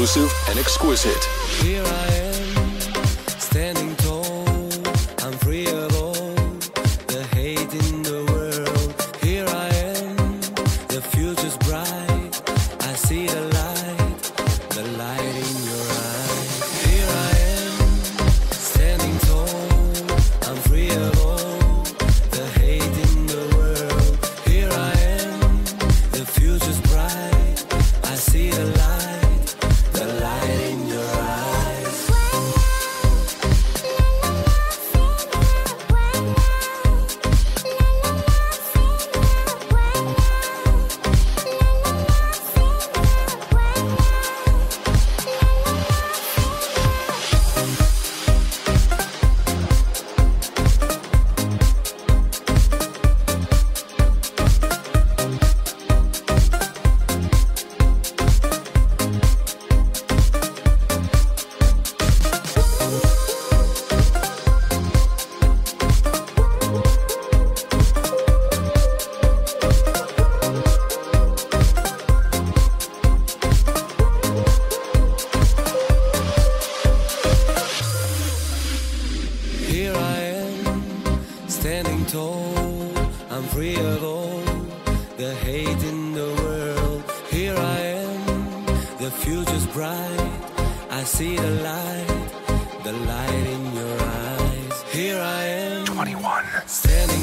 exclusive and exquisite. Here I am, standing tall. I'm free of all the hate in the world. Here I am, the future's bright. I see the light in your eyes. Here I am, standing tall. I'm free of all the hate in the world. Here I am, the future's bright. I see the light in your eyes. Here I am, standing tall. I'm free of all the hate in the world. Here I am, the future's bright. I see the light in your eyes. Here I am, 21. standing